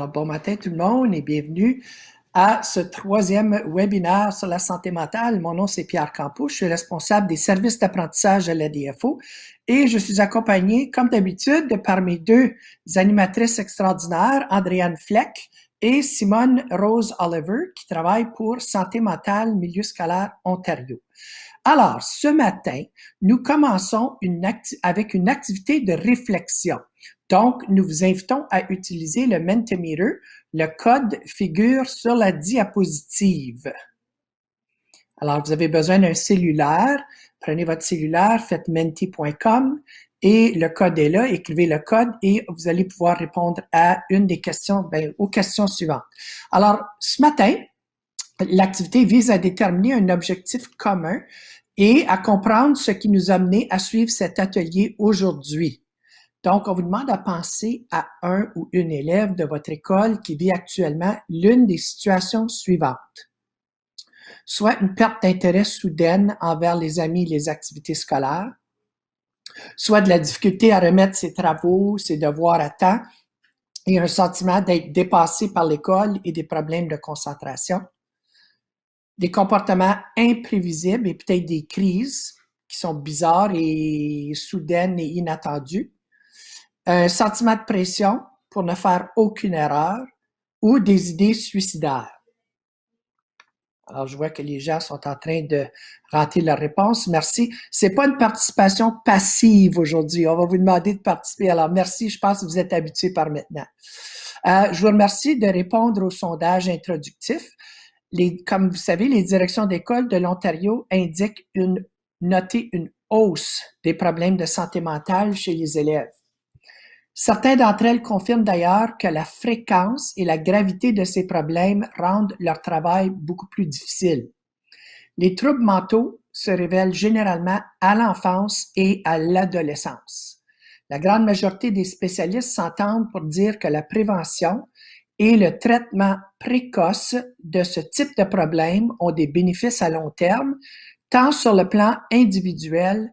Alors, bon matin tout le monde et bienvenue à ce troisième webinaire sur la santé mentale. Mon nom, c'est Pierre Campeau. Je suis responsable des services d'apprentissage à l'ADFO et je suis accompagné, comme d'habitude, par mes deux animatrices extraordinaires, Andréane Fleck et Simone Rose Oliver, qui travaillent pour Santé mentale Milieu scolaire Ontario. Alors, ce matin, nous commençons avec une activité de réflexion. Donc, nous vous invitons à utiliser le Mentimeter. Le code figure sur la diapositive. Alors, vous avez besoin d'un cellulaire. Prenez votre cellulaire, faites menti.com et le code est là. Écrivez le code et vous allez pouvoir répondre à une des questions, aux questions suivantes. Alors, ce matin, l'activité vise à déterminer un objectif commun et à comprendre ce qui nous a mené à suivre cet atelier aujourd'hui. Donc, on vous demande à penser à un ou une élève de votre école qui vit actuellement l'une des situations suivantes. Soit une perte d'intérêt soudaine envers les amis et les activités scolaires, soit de la difficulté à remettre ses travaux, ses devoirs à temps et un sentiment d'être dépassé par l'école et des problèmes de concentration, des comportements imprévisibles et peut-être des crises qui sont bizarres et soudaines et inattendues, un sentiment de pression pour ne faire aucune erreur ou des idées suicidaires. Alors, je vois que les gens sont en train de rentrer leurs réponses. Merci. C'est pas une participation passive aujourd'hui. On va vous demander de participer. Alors, merci. Je pense que vous êtes habitués par maintenant. Je vous remercie de répondre au sondage introductif. Comme vous savez, les directions d'école de l'Ontario indiquent noter une hausse des problèmes de santé mentale chez les élèves. Certains d'entre elles confirment d'ailleurs que la fréquence et la gravité de ces problèmes rendent leur travail beaucoup plus difficile. Les troubles mentaux se révèlent généralement à l'enfance et à l'adolescence. La grande majorité des spécialistes s'entendent pour dire que la prévention et le traitement précoce de ce type de problème ont des bénéfices à long terme, tant sur le plan individuel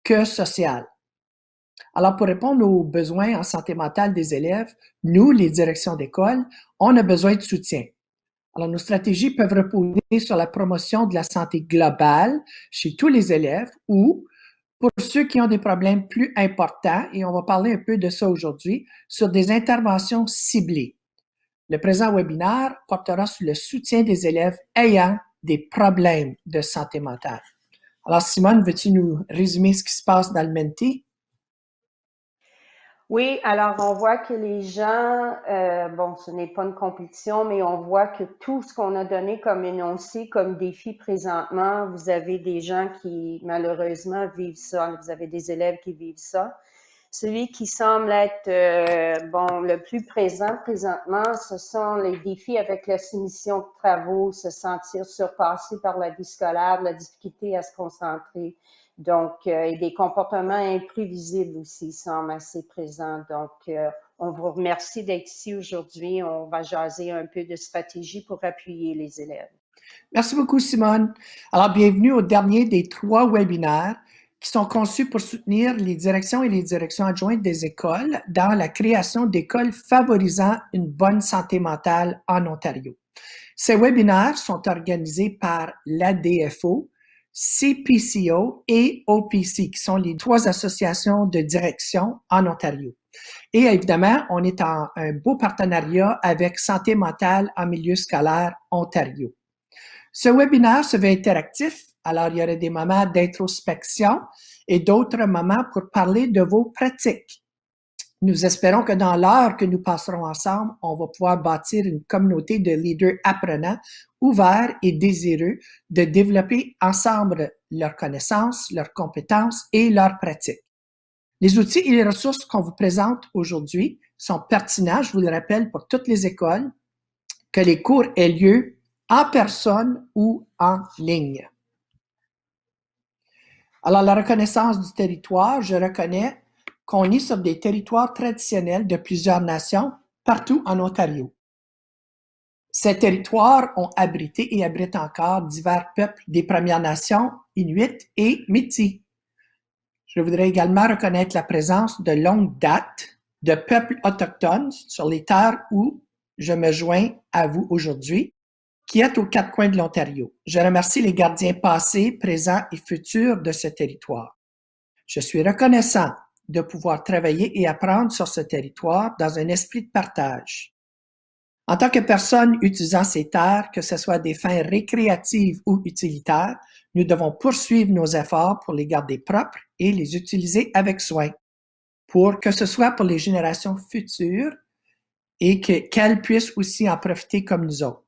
que social. Alors, pour répondre aux besoins en santé mentale des élèves, nous, les directions d'école, on a besoin de soutien. Alors, nos stratégies peuvent reposer sur la promotion de la santé globale chez tous les élèves ou, pour ceux qui ont des problèmes plus importants, et on va parler un peu de ça aujourd'hui, sur des interventions ciblées. Le présent webinaire portera sur le soutien des élèves ayant des problèmes de santé mentale. Alors, Simone, veux-tu nous résumer ce qui se passe dans le Menti? Oui, alors on voit que les gens, bon, ce n'est pas une compétition, mais on voit que tout ce qu'on a donné comme énoncé, comme défi présentement, vous avez des gens qui malheureusement vivent ça, vous avez des élèves qui vivent ça. Celui qui semble être, bon, le plus présent présentement, ce sont les défis avec la soumission de travaux, se sentir surpassé par la vie scolaire, la difficulté à se concentrer. Donc, et des comportements imprévisibles aussi semblent assez présents. Donc, on vous remercie d'être ici aujourd'hui. On va jaser un peu de stratégie pour appuyer les élèves. Merci beaucoup, Simone. Alors, bienvenue au dernier des 3 webinaires qui sont conçus pour soutenir les directions et les directions adjointes des écoles dans la création d'écoles favorisant une bonne santé mentale en Ontario. Ces webinaires sont organisés par l'ADFO, CPCO et OPC, qui sont les 3 associations de direction en Ontario. Et évidemment, on est en un beau partenariat avec Santé mentale en milieu scolaire Ontario. Ce webinaire se veut interactif, alors il y aurait des moments d'introspection et d'autres moments pour parler de vos pratiques. Nous espérons que dans l'heure que nous passerons ensemble, on va pouvoir bâtir une communauté de leaders apprenants, ouverts et désireux de développer ensemble leurs connaissances, leurs compétences et leurs pratiques. Les outils et les ressources qu'on vous présente aujourd'hui sont pertinents, je vous le rappelle, pour toutes les écoles, que les cours aient lieu en personne ou en ligne. Alors, la reconnaissance du territoire, je reconnais qu'on est sur des territoires traditionnels de plusieurs nations partout en Ontario. Ces territoires ont abrité et abritent encore divers peuples des Premières Nations, Inuits et Métis. Je voudrais également reconnaître la présence de longue date de peuples autochtones sur les terres où je me joins à vous aujourd'hui, qui êtes aux quatre coins de l'Ontario. Je remercie les gardiens passés, présents et futurs de ce territoire. Je suis reconnaissant de pouvoir travailler et apprendre sur ce territoire dans un esprit de partage. En tant que personne utilisant ces terres, que ce soit à des fins récréatives ou utilitaires, nous devons poursuivre nos efforts pour les garder propres et les utiliser avec soin, pour que ce soit pour les générations futures et qu'elles puissent aussi en profiter comme nous autres.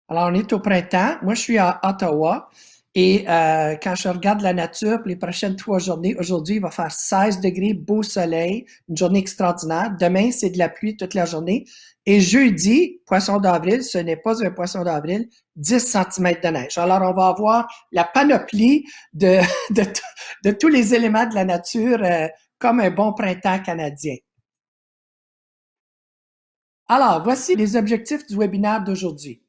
Alors, on est au printemps. Moi, je suis à Ottawa et quand je regarde la nature pour les prochaines 3 journées, aujourd'hui, il va faire 16 degrés, beau soleil, une journée extraordinaire. Demain, c'est de la pluie toute la journée. Et jeudi, poisson d'avril, ce n'est pas un poisson d'avril, 10 cm de neige. Alors, on va avoir la panoplie de tous les éléments de la nature comme un bon printemps canadien. Alors, voici les objectifs du webinaire d'aujourd'hui.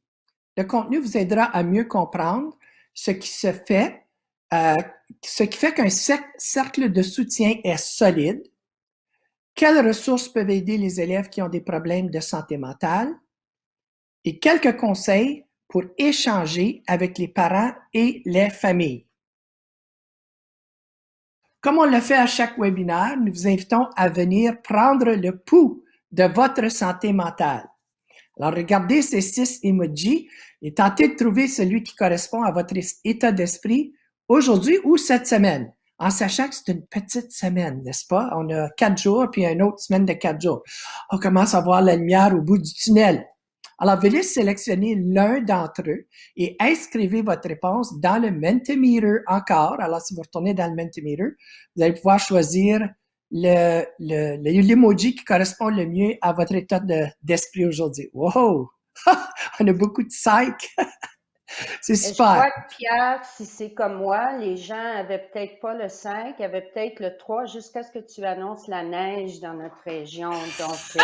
Le contenu vous aidera à mieux comprendre ce qui fait qu'un cercle de soutien est solide, quelles ressources peuvent aider les élèves qui ont des problèmes de santé mentale et quelques conseils pour échanger avec les parents et les familles. Comme on le fait à chaque webinaire, nous vous invitons à venir prendre le pouls de votre santé mentale. Alors, regardez ces 6 emojis et tentez de trouver celui qui correspond à votre état d'esprit aujourd'hui ou cette semaine, en sachant que c'est une petite semaine, n'est-ce pas? On a 4 jours, puis une autre semaine de 4 jours. On commence à voir la lumière au bout du tunnel. Alors, veuillez sélectionner l'un d'entre eux et inscrivez votre réponse dans le Mentimeter encore. Alors, si vous retournez dans le Mentimeter, vous allez pouvoir choisir l'emoji qui correspond le mieux à votre état d'esprit aujourd'hui. Wow! On a beaucoup de psych! C'est super! Je crois que Pierre, si c'est comme moi, les gens avaient peut-être pas le 5, avaient peut-être le 3 jusqu'à ce que tu annonces la neige dans notre région. Donc,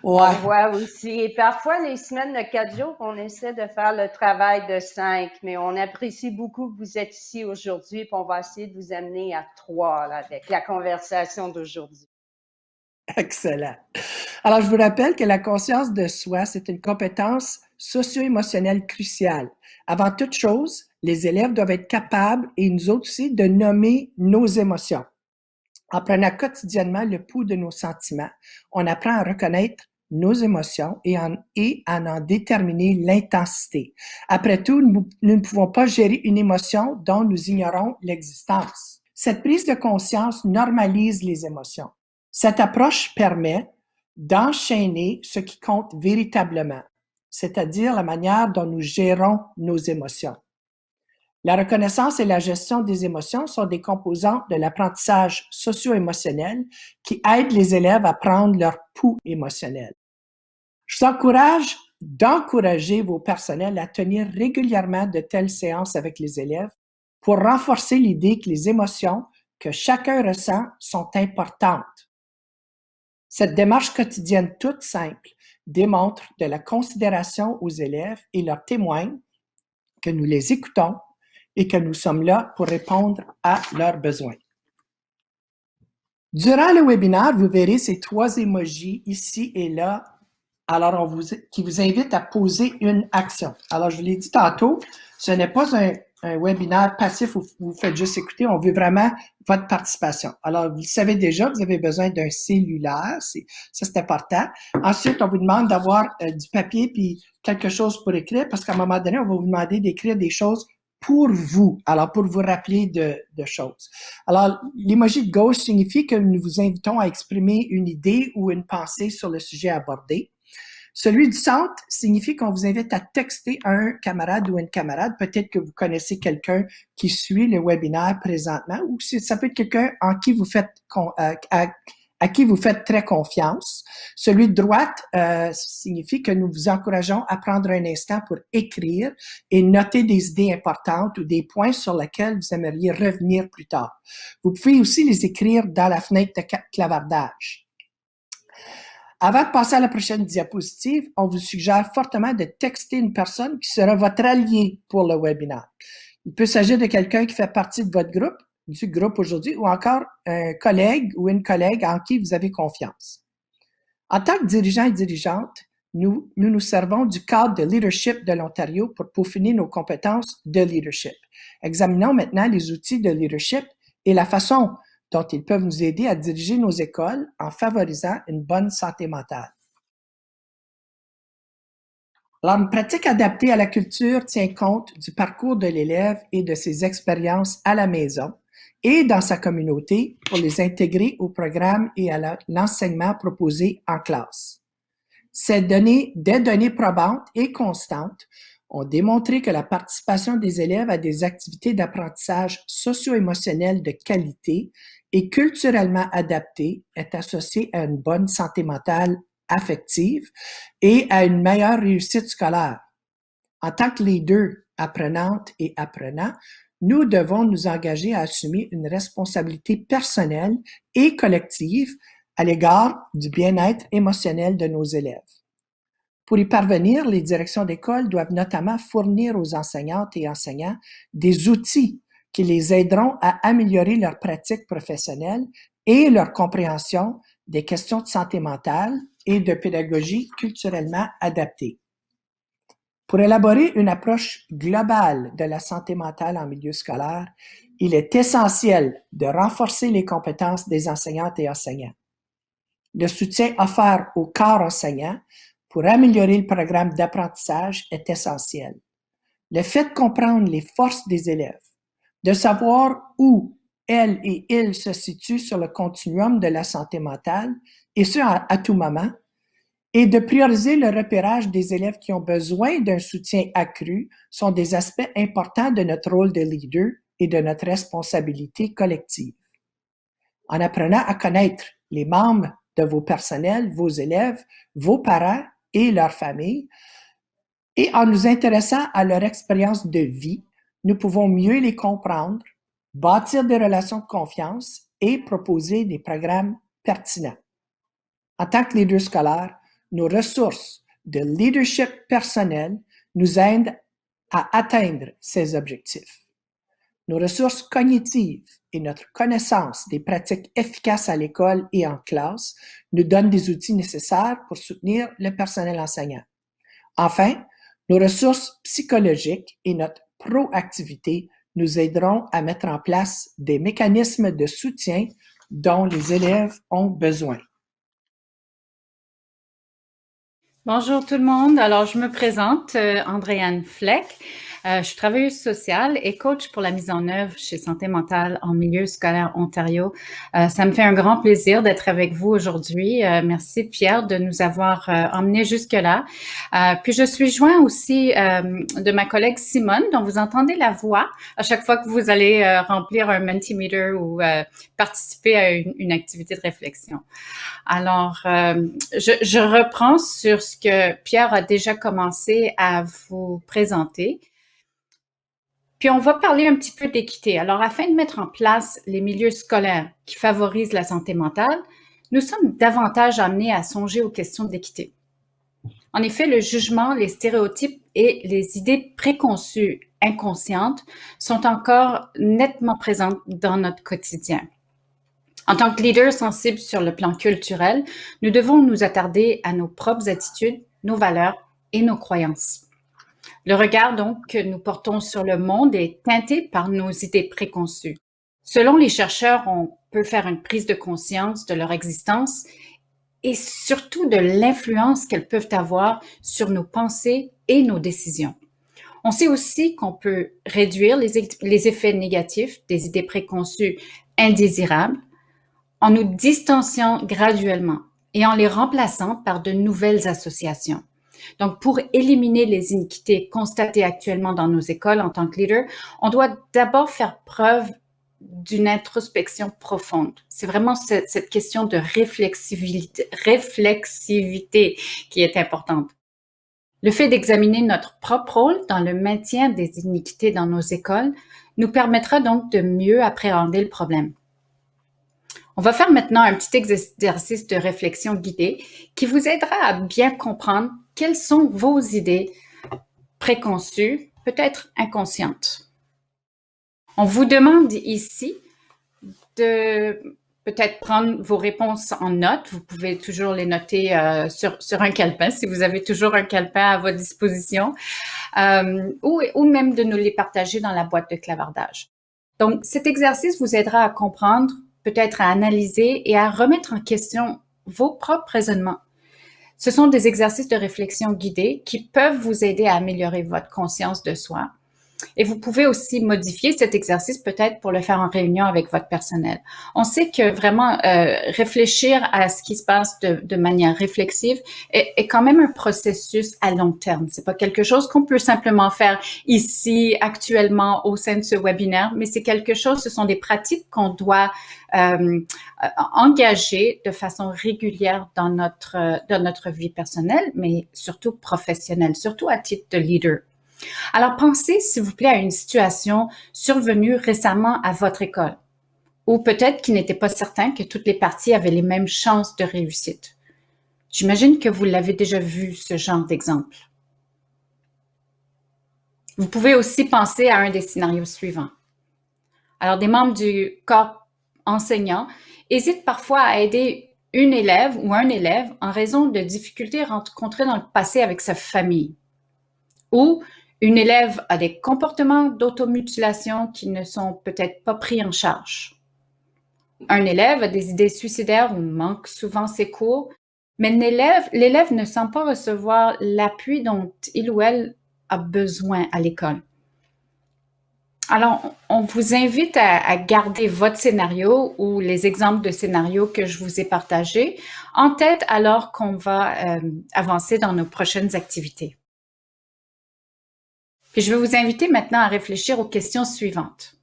on voit aussi. Et parfois, les semaines de 4 jours, on essaie de faire le travail de 5, mais on apprécie beaucoup que vous êtes ici aujourd'hui, puis on va essayer de vous amener à 3 là, avec la conversation d'aujourd'hui. Excellent. Alors, je vous rappelle que la conscience de soi, c'est une compétence socio-émotionnelle cruciale. Avant toute chose, les élèves doivent être capables, et nous autres aussi, de nommer nos émotions. En prenant quotidiennement le pouls de nos sentiments, on apprend à reconnaître nos émotions et à en déterminer l'intensité. Après tout, nous ne pouvons pas gérer une émotion dont nous ignorons l'existence. Cette prise de conscience normalise les émotions. Cette approche permet d'enchaîner ce qui compte véritablement, c'est-à-dire la manière dont nous gérons nos émotions. La reconnaissance et la gestion des émotions sont des composantes de l'apprentissage socio-émotionnel qui aident les élèves à prendre leur pouls émotionnel. Je vous encourage d'encourager vos personnels à tenir régulièrement de telles séances avec les élèves pour renforcer l'idée que les émotions que chacun ressent sont importantes. Cette démarche quotidienne toute simple démontre de la considération aux élèves et leur témoigne que nous les écoutons et que nous sommes là pour répondre à leurs besoins. Durant le webinaire, vous verrez ces 3 emojis ici et là, alors qui vous invitent à poser une action. Alors, je vous l'ai dit tantôt, ce n'est pas un webinaire passif où vous faites juste écouter, on veut vraiment votre participation. Alors, vous le savez déjà, vous avez besoin d'un cellulaire, ça c'est important. Ensuite, on vous demande d'avoir du papier puis quelque chose pour écrire, parce qu'à un moment donné, on va vous demander d'écrire des choses pour vous, alors pour vous rappeler de choses. Alors, l'emoji de gauche signifie que nous vous invitons à exprimer une idée ou une pensée sur le sujet abordé. Celui du centre signifie qu'on vous invite à texter un camarade ou une camarade. Peut-être que vous connaissez quelqu'un qui suit le webinaire présentement, ou ça peut être quelqu'un en qui vous faites à qui vous faites très confiance. Celui de droite signifie que nous vous encourageons à prendre un instant pour écrire et noter des idées importantes ou des points sur lesquels vous aimeriez revenir plus tard. Vous pouvez aussi les écrire dans la fenêtre de clavardage. Avant de passer à la prochaine diapositive, on vous suggère fortement de texter une personne qui sera votre allié pour le webinaire. Il peut s'agir de quelqu'un qui fait partie de votre groupe, du groupe aujourd'hui, ou encore un collègue ou une collègue en qui vous avez confiance. En tant que dirigeant et dirigeante, nous servons du cadre de leadership de l'Ontario pour peaufiner nos compétences de leadership. Examinons maintenant les outils de leadership et la façon dont ils peuvent nous aider à diriger nos écoles en favorisant une bonne santé mentale. Alors, une pratique adaptée à la culture tient compte du parcours de l'élève et de ses expériences à la maison et dans sa communauté pour les intégrer au programme et à l'enseignement proposé en classe. Des données probantes et constantes ont démontré que la participation des élèves à des activités d'apprentissage socio-émotionnel de qualité et culturellement adaptées est associée à une bonne santé mentale affective et à une meilleure réussite scolaire. En tant que leader, apprenantes et apprenants, nous devons nous engager à assumer une responsabilité personnelle et collective à l'égard du bien-être émotionnel de nos élèves. Pour y parvenir, les directions d'école doivent notamment fournir aux enseignantes et enseignants des outils qui les aideront à améliorer leur pratique professionnelle et leur compréhension des questions de santé mentale et de pédagogie culturellement adaptée. Pour élaborer une approche globale de la santé mentale en milieu scolaire, il est essentiel de renforcer les compétences des enseignantes et enseignants. Le soutien offert au corps enseignant pour améliorer le programme d'apprentissage est essentiel. Le fait de comprendre les forces des élèves, de savoir où elles et ils se situent sur le continuum de la santé mentale, et ce à tout moment, et de prioriser le repérage des élèves qui ont besoin d'un soutien accru sont des aspects importants de notre rôle de leader et de notre responsabilité collective. En apprenant à connaître les membres de vos personnels, vos élèves, vos parents et leurs familles, et en nous intéressant à leur expérience de vie, nous pouvons mieux les comprendre, bâtir des relations de confiance et proposer des programmes pertinents. En tant que leader scolaire, nos ressources de leadership personnel nous aident à atteindre ces objectifs. Nos ressources cognitives et notre connaissance des pratiques efficaces à l'école et en classe nous donnent des outils nécessaires pour soutenir le personnel enseignant. Enfin, nos ressources psychologiques et notre proactivité nous aideront à mettre en place des mécanismes de soutien dont les élèves ont besoin. Bonjour tout le monde. Alors, je me présente, Andréanne Fleck. Je suis travailleuse sociale et coach pour la mise en œuvre chez Santé mentale en milieu scolaire Ontario. Ça me fait un grand plaisir d'être avec vous aujourd'hui. Merci Pierre de nous avoir emmenés jusque-là. Puis je suis joint aussi de ma collègue Simone, dont vous entendez la voix à chaque fois que vous allez remplir un Mentimeter ou participer à une activité de réflexion. Alors, je reprends sur ce que Pierre a déjà commencé à vous présenter. Puis on va parler un petit peu d'équité. Alors, afin de mettre en place les milieux scolaires qui favorisent la santé mentale, nous sommes davantage amenés à songer aux questions d'équité. En effet, le jugement, les stéréotypes et les idées préconçues inconscientes sont encore nettement présentes dans notre quotidien. En tant que leader sensible sur le plan culturel, nous devons nous attarder à nos propres attitudes, nos valeurs et nos croyances. Le regard donc que nous portons sur le monde est teinté par nos idées préconçues. Selon les chercheurs, on peut faire une prise de conscience de leur existence et surtout de l'influence qu'elles peuvent avoir sur nos pensées et nos décisions. On sait aussi qu'on peut réduire les effets négatifs des idées préconçues indésirables en nous distanciant graduellement et en les remplaçant par de nouvelles associations. Donc, pour éliminer les iniquités constatées actuellement dans nos écoles en tant que leader, on doit d'abord faire preuve d'une introspection profonde. C'est vraiment cette question de réflexivité qui est importante. Le fait d'examiner notre propre rôle dans le maintien des iniquités dans nos écoles nous permettra donc de mieux appréhender le problème. On va faire maintenant un petit exercice de réflexion guidée qui vous aidera à bien comprendre quelles sont vos idées préconçues, peut-être inconscientes. On vous demande ici de peut-être prendre vos réponses en note. Vous pouvez toujours les noter sur un calepin, si vous avez toujours un calepin à votre disposition, ou même de nous les partager dans la boîte de clavardage. Donc, cet exercice vous aidera à comprendre, peut-être à analyser et à remettre en question vos propres raisonnements. Ce sont des exercices de réflexion guidés qui peuvent vous aider à améliorer votre conscience de soi. Et vous pouvez aussi modifier cet exercice peut-être pour le faire en réunion avec votre personnel. On sait que vraiment réfléchir à ce qui se passe de manière réflexive est quand même un processus à long terme. C'est pas quelque chose qu'on peut simplement faire ici, actuellement, au sein de ce webinaire, mais c'est quelque chose, ce sont des pratiques qu'on doit engager de façon régulière dans notre vie personnelle, mais surtout professionnelle, surtout à titre de leader. Alors, pensez, s'il vous plaît, à une situation survenue récemment à votre école, ou peut-être qu'il n'était pas certain que toutes les parties avaient les mêmes chances de réussite. J'imagine que vous l'avez déjà vu, ce genre d'exemple. Vous pouvez aussi penser à un des scénarios suivants. Alors, des membres du corps enseignant hésitent parfois à aider une élève ou un élève en raison de difficultés rencontrées dans le passé avec sa famille, ou une élève a des comportements d'automutilation qui ne sont peut-être pas pris en charge. Un élève a des idées suicidaires ou manque souvent ses cours, mais l'élève ne semble pas recevoir l'appui dont il ou elle a besoin à l'école. Alors, on vous invite à garder votre scénario ou les exemples de scénarios que je vous ai partagés en tête alors qu'on va avancer dans nos prochaines activités. Puis je vais vous inviter maintenant à réfléchir aux questions suivantes.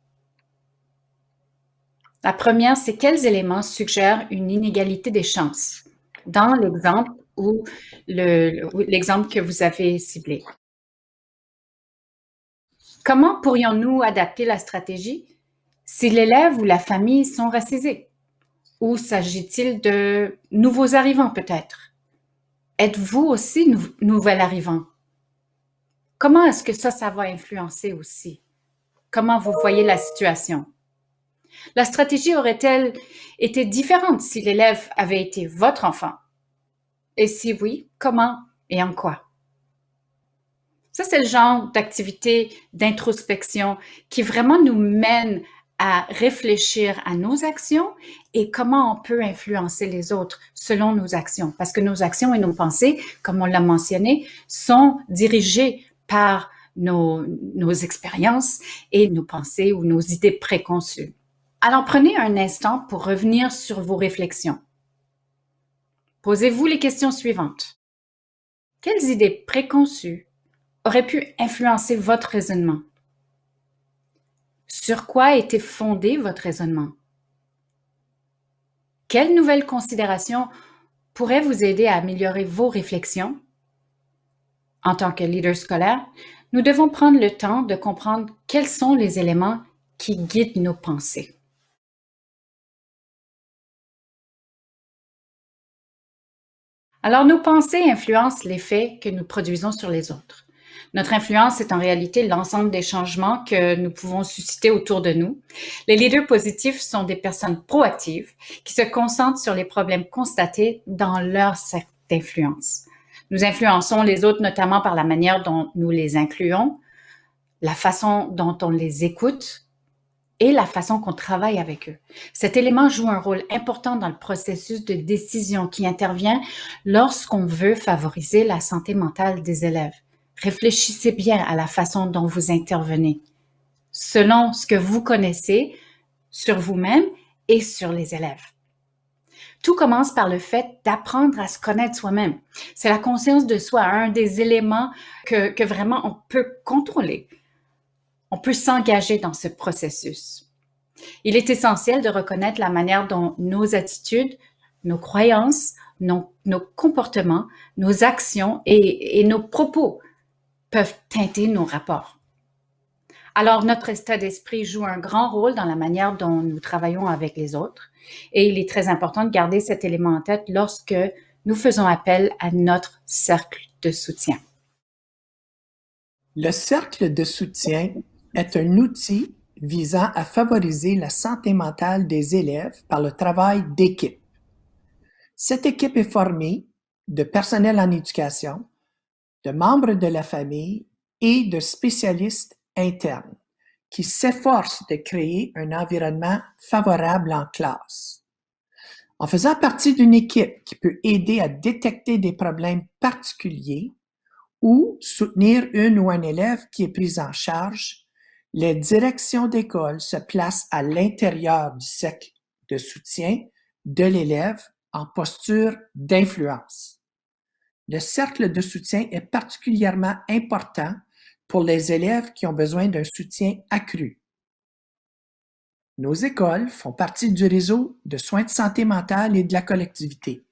La première, c'est quels éléments suggèrent une inégalité des chances dans l'exemple ou l'exemple que vous avez ciblé. Comment pourrions-nous adapter la stratégie si l'élève ou la famille sont racisés? Ou s'agit-il de nouveaux arrivants peut-être? Êtes-vous aussi nouvel arrivant? Comment est-ce que ça va influencer aussi? Comment vous voyez la situation? La stratégie aurait-elle été différente si l'élève avait été votre enfant? Et si oui, comment et en quoi? Ça, c'est le genre d'activité d'introspection qui vraiment nous mène à réfléchir à nos actions et comment on peut influencer les autres selon nos actions. Parce que nos actions et nos pensées, comme on l'a mentionné, sont dirigées par nos expériences et nos pensées ou nos idées préconçues. Alors, prenez un instant pour revenir sur vos réflexions. Posez-vous les questions suivantes. Quelles idées préconçues auraient pu influencer votre raisonnement? Sur quoi était fondé votre raisonnement? Quelles nouvelles considérations pourraient vous aider à améliorer vos réflexions? En tant que leader scolaire, nous devons prendre le temps de comprendre quels sont les éléments qui guident nos pensées. Alors, nos pensées influencent l'effet que nous produisons sur les autres. Notre influence est en réalité l'ensemble des changements que nous pouvons susciter autour de nous. Les leaders positifs sont des personnes proactives qui se concentrent sur les problèmes constatés dans leur cercle d'influence. Nous influençons les autres notamment par la manière dont nous les incluons, la façon dont on les écoute et la façon qu'on travaille avec eux. Cet élément joue un rôle important dans le processus de décision qui intervient lorsqu'on veut favoriser la santé mentale des élèves. Réfléchissez bien à la façon dont vous intervenez, selon ce que vous connaissez sur vous-même et sur les élèves. Tout commence par le fait d'apprendre à se connaître soi-même. C'est la conscience de soi, un des éléments que vraiment on peut contrôler. On peut s'engager dans ce processus. Il est essentiel de reconnaître la manière dont nos attitudes, nos croyances, nos comportements, nos actions et nos propos peuvent teinter nos rapports. Alors, notre état d'esprit joue un grand rôle dans la manière dont nous travaillons avec les autres et il est très important de garder cet élément en tête lorsque nous faisons appel à notre cercle de soutien. Le cercle de soutien est un outil visant à favoriser la santé mentale des élèves par le travail d'équipe. Cette équipe est formée de personnel en éducation, de membres de la famille et de spécialistes internes qui s'efforcent de créer un environnement favorable en classe. En faisant partie d'une équipe qui peut aider à détecter des problèmes particuliers ou soutenir une ou un élève qui est pris en charge, les directions d'école se placent à l'intérieur du cercle de soutien de l'élève en posture d'influence. Le cercle de soutien est particulièrement important pour les élèves qui ont besoin d'un soutien accru. Nos écoles font partie du réseau de soins de santé mentale et de la collectivité.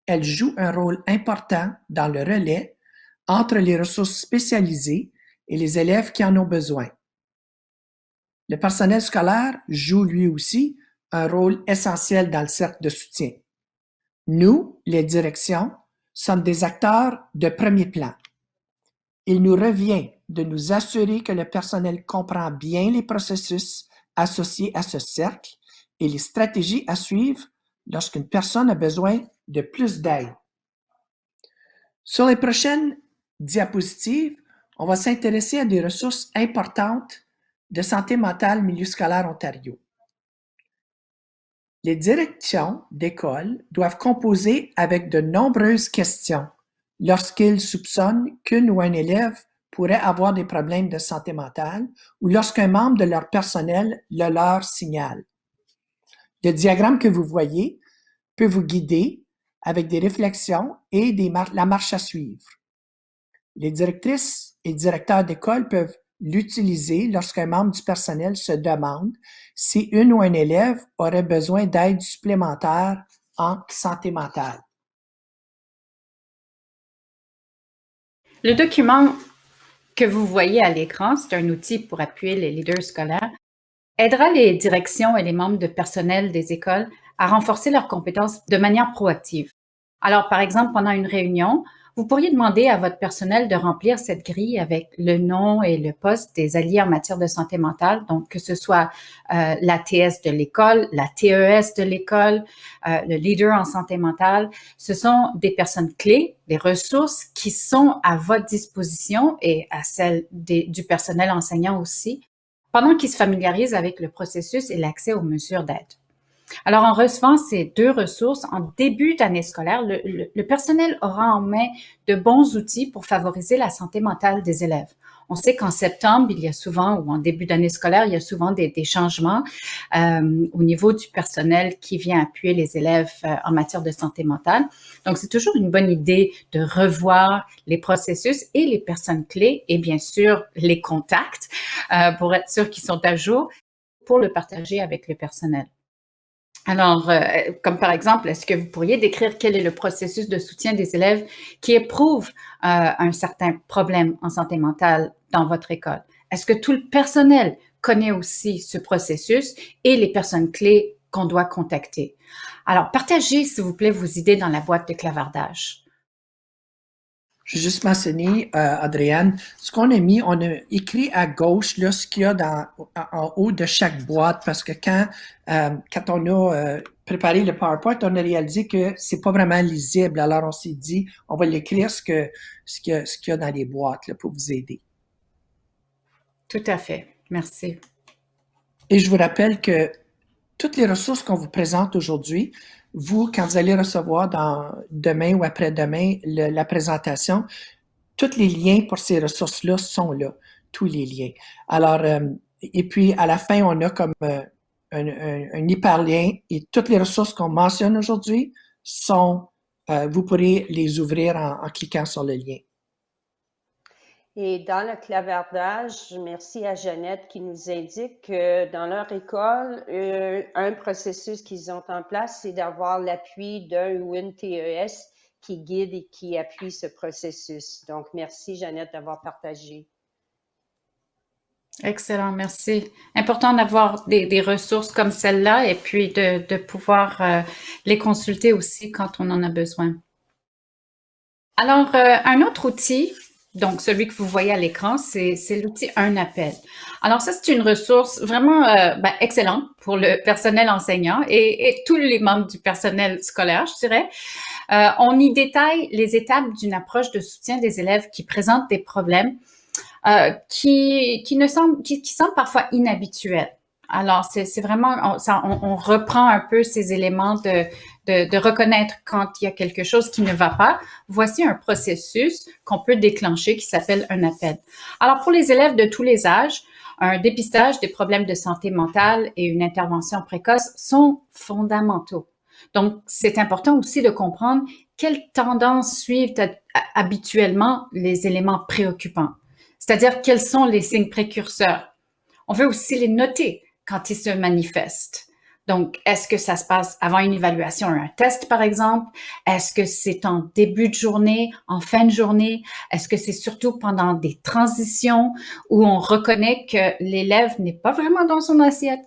Elles jouent un rôle important dans le relais entre les ressources spécialisées et les élèves qui en ont besoin. Le personnel scolaire joue lui aussi un rôle essentiel dans le cercle de soutien. Nous, les directions, sommes des acteurs de premier plan. Il nous revient de nous assurer que le personnel comprend bien les processus associés à ce cercle et les stratégies à suivre lorsqu'une personne a besoin de plus d'aide. Sur les prochaines diapositives, on va s'intéresser à des ressources importantes de santé mentale milieu scolaire Ontario. Les directions d'école doivent composer avec de nombreuses questions lorsqu'ils soupçonnent qu'une ou un élève pourrait avoir des problèmes de santé mentale ou lorsqu'un membre de leur personnel le leur signale. Le diagramme que vous voyez peut vous guider avec des réflexions et la marche à suivre. Les directrices et directeurs d'école peuvent l'utiliser lorsqu'un membre du personnel se demande si une ou un élève aurait besoin d'aide supplémentaire en santé mentale. Le document que vous voyez à l'écran, c'est un outil pour appuyer les leaders scolaires, aidera les directions et les membres de personnel des écoles à renforcer leurs compétences de manière proactive. Alors, par exemple, pendant une réunion, vous pourriez demander à votre personnel de remplir cette grille avec le nom et le poste des alliés en matière de santé mentale, donc que ce soit l'ATS de l'école, la TES de l'école, le leader en santé mentale. Ce sont des personnes clés, des ressources qui sont à votre disposition et à celle du personnel enseignant aussi, pendant qu'ils se familiarisent avec le processus et l'accès aux mesures d'aide. Alors, en recevant ces deux ressources en début d'année scolaire, le personnel aura en main de bons outils pour favoriser la santé mentale des élèves. On sait qu'en septembre, il y a souvent, ou en début d'année scolaire, il y a souvent des changements au niveau du personnel qui vient appuyer les élèves en matière de santé mentale. Donc, c'est toujours une bonne idée de revoir les processus et les personnes clés et bien sûr les contacts pour être sûr qu'ils sont à jour pour le partager avec le personnel. Alors, comme par exemple, est-ce que vous pourriez décrire quel est le processus de soutien des élèves qui éprouvent un certain problème en santé mentale dans votre école? Est-ce que tout le personnel connaît aussi ce processus et les personnes clés qu'on doit contacter? Alors, partagez, s'il vous plaît, vos idées dans la boîte de clavardage. Je vais juste mentionner, Adrienne, ce qu'on a mis, on a écrit à gauche là, ce qu'il y a en haut de chaque boîte, parce que quand on a préparé le PowerPoint, on a réalisé que c'est pas vraiment lisible. Alors, on s'est dit, on va l'écrire ce qu'il y a dans les boîtes là, pour vous aider. Tout à fait. Merci. Et je vous rappelle que toutes les ressources qu'on vous présente aujourd'hui, vous, quand vous allez recevoir demain ou après-demain la présentation, tous les liens pour ces ressources-là sont là, tous les liens. Alors, et puis à la fin, on a comme un hyperlien et toutes les ressources qu'on mentionne aujourd'hui sont, vous pourrez les ouvrir en cliquant sur le lien. Et dans le clavardage, merci à Jeannette qui nous indique que dans leur école, un processus qu'ils ont en place, c'est d'avoir l'appui d'un ou une TES qui guide et qui appuie ce processus. Donc, merci Jeannette d'avoir partagé. Excellent, merci. Important d'avoir des ressources comme celle-là et puis de pouvoir les consulter aussi quand on en a besoin. Alors, un autre outil Donc, celui que vous voyez à l'écran, c'est l'outil Un appel. Alors ça, c'est une ressource vraiment excellente pour le personnel enseignant et tous les membres du personnel scolaire, je dirais. On y détaille les étapes d'une approche de soutien des élèves qui présentent des problèmes qui semblent parfois inhabituels. Alors, c'est vraiment, on reprend un peu ces éléments de reconnaître quand il y a quelque chose qui ne va pas. Voici un processus qu'on peut déclencher qui s'appelle un appel. Alors, pour les élèves de tous les âges, un dépistage des problèmes de santé mentale et une intervention précoce sont fondamentaux. Donc, c'est important aussi de comprendre quelles tendances suivent habituellement les éléments préoccupants. C'est-à-dire quels sont les signes précurseurs. On veut aussi les noter quand ils se manifestent. Donc, est-ce que ça se passe avant une évaluation, un test par exemple? Est-ce que c'est en début de journée, en fin de journée? Est-ce que c'est surtout pendant des transitions où on reconnaît que l'élève n'est pas vraiment dans son assiette?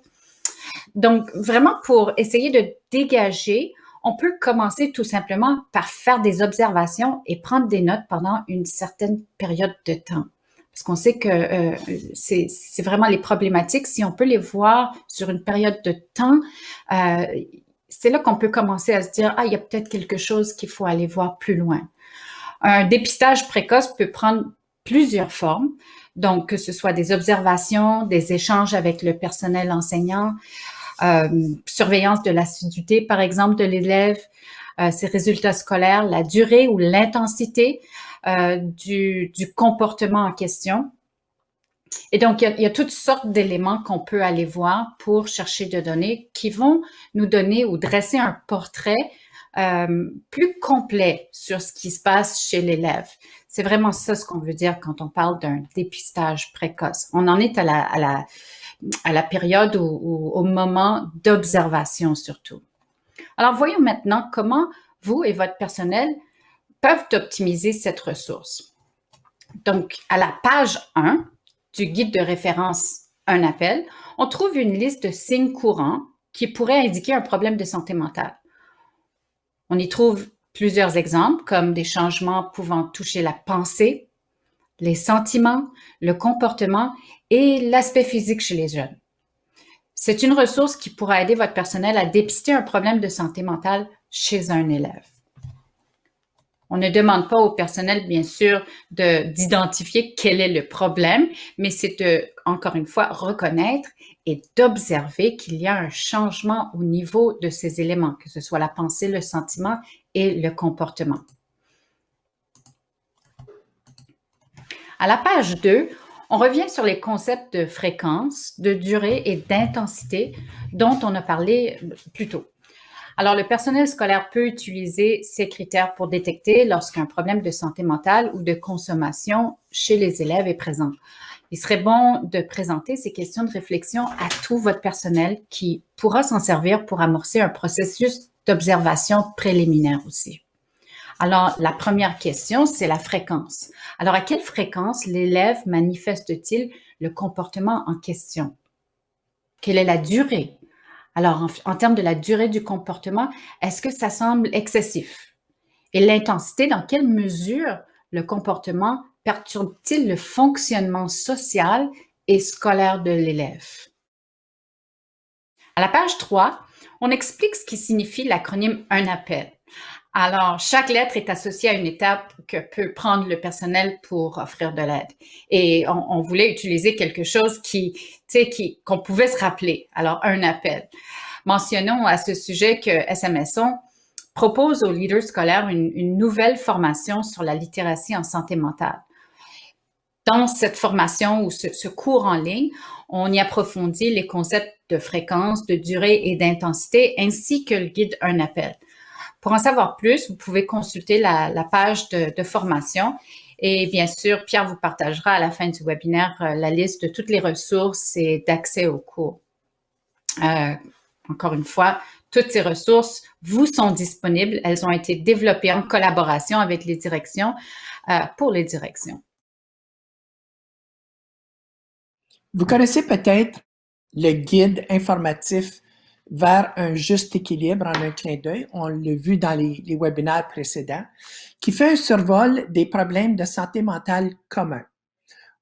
Donc, vraiment pour essayer de dégager, on peut commencer tout simplement par faire des observations et prendre des notes pendant une certaine période de temps. Parce qu'on sait que c'est vraiment les problématiques. Si on peut les voir sur une période de temps, c'est là qu'on peut commencer à se dire « Ah, il y a peut-être quelque chose qu'il faut aller voir plus loin ». Un dépistage précoce peut prendre plusieurs formes. Donc, que ce soit des observations, des échanges avec le personnel enseignant, surveillance de l'assiduité, par exemple, de l'élève, ses résultats scolaires, la durée ou l'intensité du comportement en question. Et donc, il y a toutes sortes d'éléments qu'on peut aller voir pour chercher de données qui vont nous donner ou dresser un portrait plus complet sur ce qui se passe chez l'élève. C'est vraiment ça ce qu'on veut dire quand on parle d'un dépistage précoce. On en est à la période ou au moment d'observation surtout. Alors, voyons maintenant comment vous et votre personnel peuvent optimiser cette ressource. Donc, à la page 1 du guide de référence Un appel, on trouve une liste de signes courants qui pourraient indiquer un problème de santé mentale. On y trouve plusieurs exemples comme des changements pouvant toucher la pensée, les sentiments, le comportement et l'aspect physique chez les jeunes. C'est une ressource qui pourra aider votre personnel à dépister un problème de santé mentale chez un élève. On ne demande pas au personnel, bien sûr, d'identifier quel est le problème, mais c'est de, encore une fois, reconnaître et d'observer qu'il y a un changement au niveau de ces éléments, que ce soit la pensée, le sentiment et le comportement. À la page 2, on revient sur les concepts de fréquence, de durée et d'intensité dont on a parlé plus tôt. Alors, le personnel scolaire peut utiliser ces critères pour détecter lorsqu'un problème de santé mentale ou de consommation chez les élèves est présent. Il serait bon de présenter ces questions de réflexion à tout votre personnel qui pourra s'en servir pour amorcer un processus d'observation préliminaire aussi. Alors, la première question, c'est la fréquence. Alors, à quelle fréquence l'élève manifeste-t-il le comportement en question? Quelle est la durée? Alors, en termes de la durée du comportement, est-ce que ça semble excessif? Et l'intensité, dans quelle mesure le comportement perturbe-t-il le fonctionnement social et scolaire de l'élève? À la page 3, on explique ce qui signifie l'acronyme Un appel. Alors, chaque lettre est associée à une étape que peut prendre le personnel pour offrir de l'aide. Et on voulait utiliser quelque chose qu'on pouvait se rappeler. Alors, un appel. Mentionnons à ce sujet que SMSO propose aux leaders scolaires une nouvelle formation sur la littératie en santé mentale. Dans cette formation ou ce cours en ligne, on y approfondit les concepts de fréquence, de durée et d'intensité, ainsi que le guide Un appel. Pour en savoir plus, vous pouvez consulter la page de formation et bien sûr, Pierre vous partagera à la fin du webinaire la liste de toutes les ressources et d'accès au cours. Encore une fois, toutes ces ressources vous sont disponibles. Elles ont été développées en collaboration avec les directions pour les directions. Vous connaissez peut-être le guide informatif vers un juste équilibre en un clin d'œil. On l'a vu dans les webinaires précédents, qui fait un survol des problèmes de santé mentale communs.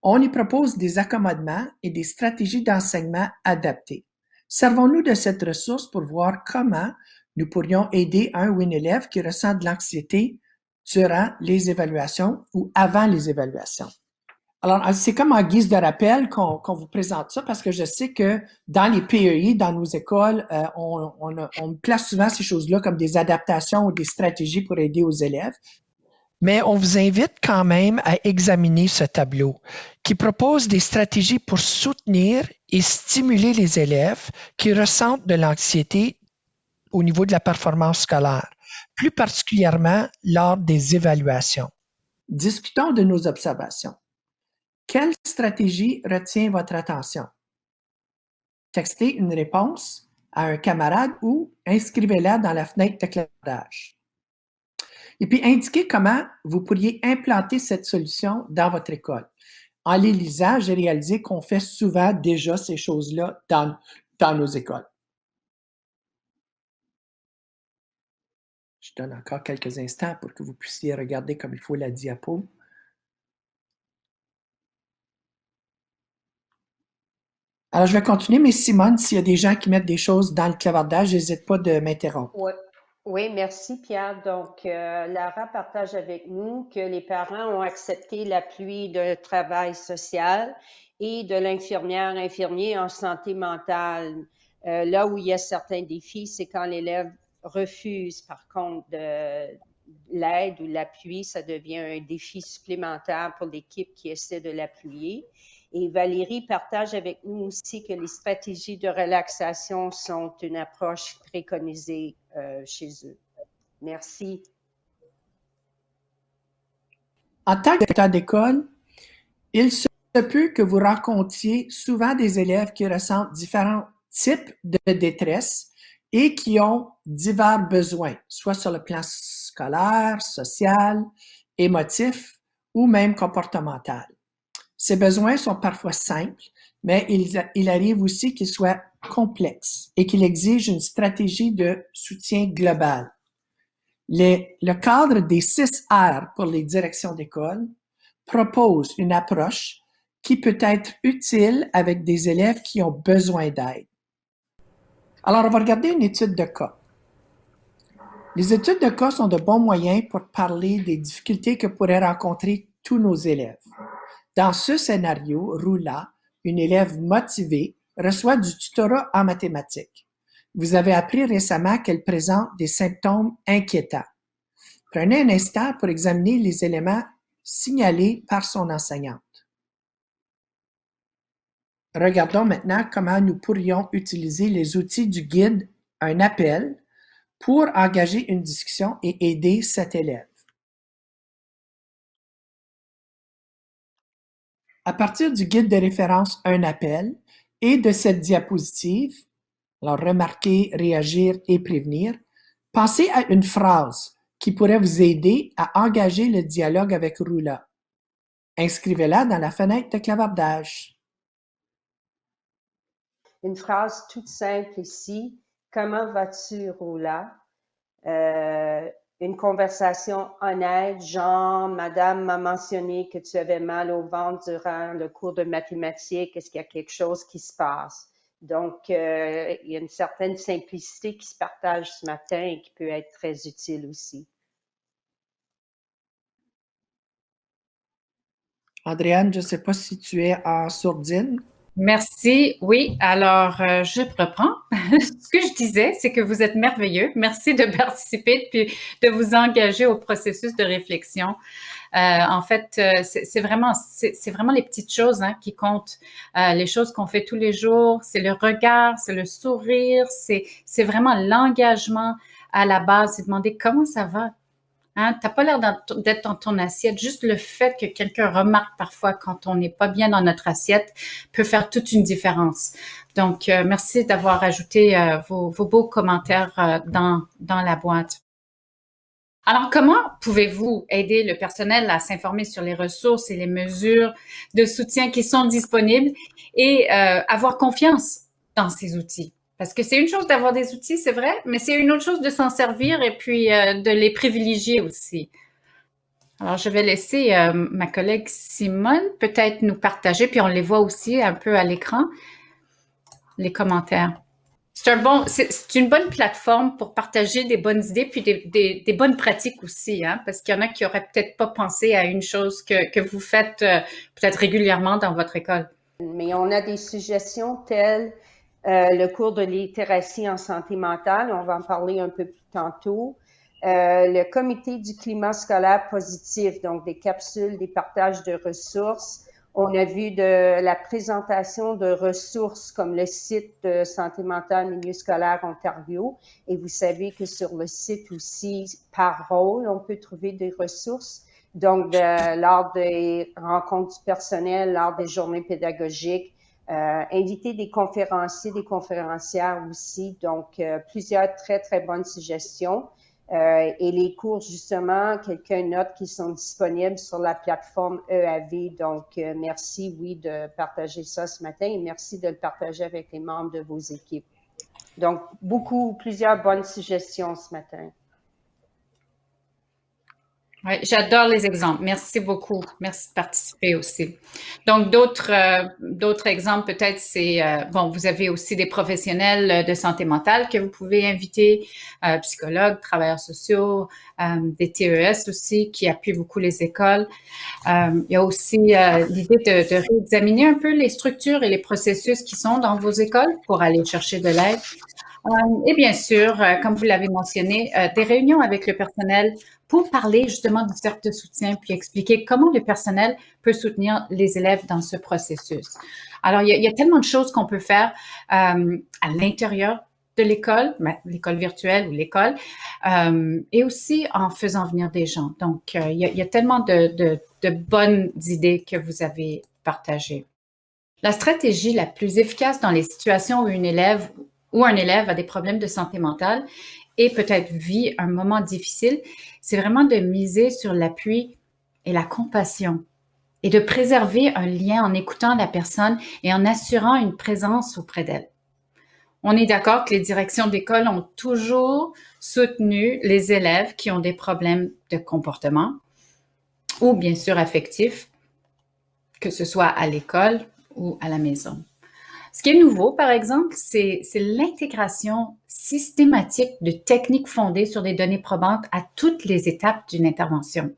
On y propose des accommodements et des stratégies d'enseignement adaptées. Servons-nous de cette ressource pour voir comment nous pourrions aider un ou une élève qui ressent de l'anxiété durant les évaluations ou avant les évaluations. Alors, c'est comme en guise de rappel qu'on vous présente ça parce que je sais que dans les PEI, dans nos écoles, on place souvent ces choses-là comme des adaptations ou des stratégies pour aider aux élèves. Mais on vous invite quand même à examiner ce tableau qui propose des stratégies pour soutenir et stimuler les élèves qui ressentent de l'anxiété au niveau de la performance scolaire, plus particulièrement lors des évaluations. Discutons de nos observations. Quelle stratégie retient votre attention? Textez une réponse à un camarade ou inscrivez-la dans la fenêtre de classage. Et puis, indiquez comment vous pourriez implanter cette solution dans votre école. En les lisant, j'ai réalisé qu'on fait souvent déjà ces choses-là dans nos écoles. Je donne encore quelques instants pour que vous puissiez regarder comme il faut la diapo. Alors, je vais continuer, mais Simone, s'il y a des gens qui mettent des choses dans le clavardage, n'hésite pas de m'interrompre. Oui, merci Pierre. Donc, Lara partage avec nous que les parents ont accepté l'appui de travail social et de infirmier en santé mentale. Là où il y a certains défis, c'est quand l'élève refuse, par contre, l'aide ou l'appui, ça devient un défi supplémentaire pour l'équipe qui essaie de l'appuyer. Et Valérie partage avec nous aussi que les stratégies de relaxation sont une approche préconisée chez eux. Merci. En tant que directeur d'école, il se peut que vous rencontriez souvent des élèves qui ressentent différents types de détresse et qui ont divers besoins, soit sur le plan scolaire, social, émotif ou même comportemental. Ces besoins sont parfois simples, mais il arrive aussi qu'ils soient complexes et qu'ils exigent une stratégie de soutien global. Le cadre des 6 R pour les directions d'école propose une approche qui peut être utile avec des élèves qui ont besoin d'aide. Alors, on va regarder une étude de cas. Les études de cas sont de bons moyens pour parler des difficultés que pourraient rencontrer tous nos élèves. Dans ce scénario, Rula, une élève motivée, reçoit du tutorat en mathématiques. Vous avez appris récemment qu'elle présente des symptômes inquiétants. Prenez un instant pour examiner les éléments signalés par son enseignante. Regardons maintenant comment nous pourrions utiliser les outils du guide Un appel pour engager une discussion et aider cet élève. À partir du guide de référence Un appel et de cette diapositive, alors remarquer, réagir et prévenir, pensez à une phrase qui pourrait vous aider à engager le dialogue avec Rula. Inscrivez-la dans la fenêtre de clavardage. Une phrase toute simple ici. Comment vas-tu, Rula? Une conversation honnête, genre, Madame m'a mentionné que tu avais mal au ventre durant le cours de mathématiques. Est-ce qu'il y a quelque chose qui se passe? Donc, il y a une certaine simplicité qui se partage ce matin et qui peut être très utile aussi. Andréane, je ne sais pas si tu es en sourdine. Merci. Oui, alors je reprends. Ce que je disais, c'est que vous êtes merveilleux. Merci de participer puis de vous engager au processus de réflexion. En fait, c'est vraiment les petites choses qui comptent, les choses qu'on fait tous les jours. C'est le regard, c'est le sourire, c'est vraiment l'engagement à la base. C'est demander comment ça va. T'as pas l'air d'être dans ton assiette. Juste le fait que quelqu'un remarque parfois quand on n'est pas bien dans notre assiette peut faire toute une différence. Donc, merci d'avoir ajouté vos beaux commentaires dans la boîte. Alors, comment pouvez-vous aider le personnel à s'informer sur les ressources et les mesures de soutien qui sont disponibles et avoir confiance dans ces outils? Parce que c'est une chose d'avoir des outils, c'est vrai, mais c'est une autre chose de s'en servir et puis de les privilégier aussi. Alors, je vais laisser ma collègue Simone peut-être nous partager, puis on les voit aussi un peu à l'écran, les commentaires. C'est une bonne plateforme pour partager des bonnes idées puis des bonnes pratiques aussi, hein, parce qu'il y en a qui auraient peut-être pas pensé à une chose que vous faites peut-être régulièrement dans votre école. Mais on a des suggestions telles le cours de littératie en santé mentale, on va en parler un peu plus tantôt. Le comité du climat scolaire positif, donc des capsules, des partages de ressources. On a vu de la présentation de ressources comme le site de Santé mentale milieu scolaire Ontario. Et vous savez que sur le site aussi, par rôle, on peut trouver des ressources. Donc, lors des rencontres du personnel, lors des journées pédagogiques, inviter des conférenciers, des conférencières aussi. Donc, plusieurs très, très bonnes suggestions. Et les cours, justement, quelqu'un note qu'ils sont disponibles sur la plateforme EAV. Donc, merci, oui, de partager ça ce matin et merci de le partager avec les membres de vos équipes. Donc, plusieurs bonnes suggestions ce matin. Oui, j'adore les exemples. Merci beaucoup. Merci de participer aussi. Donc, d'autres exemples, peut-être, c'est, bon, vous avez aussi des professionnels de santé mentale que vous pouvez inviter, psychologues, travailleurs sociaux, des TES aussi qui appuient beaucoup les écoles. Il y a aussi l'idée de réexaminer un peu les structures et les processus qui sont dans vos écoles pour aller chercher de l'aide. Et bien sûr, comme vous l'avez mentionné, des réunions avec le personnel pour parler justement du cercle de soutien puis expliquer comment le personnel peut soutenir les élèves dans ce processus. Alors, il y a tellement de choses qu'on peut faire à l'intérieur de l'école, l'école virtuelle ou l'école, et aussi en faisant venir des gens. Donc, il y a tellement de bonnes idées que vous avez partagées. La stratégie la plus efficace dans les situations où un élève a des problèmes de santé mentale et peut-être vit un moment difficile, c'est vraiment de miser sur l'appui et la compassion et de préserver un lien en écoutant la personne et en assurant une présence auprès d'elle. On est d'accord que les directions d'école ont toujours soutenu les élèves qui ont des problèmes de comportement ou bien sûr affectifs, que ce soit à l'école ou à la maison. Ce qui est nouveau, par exemple, c'est l'intégration systématique de techniques fondées sur des données probantes à toutes les étapes d'une intervention.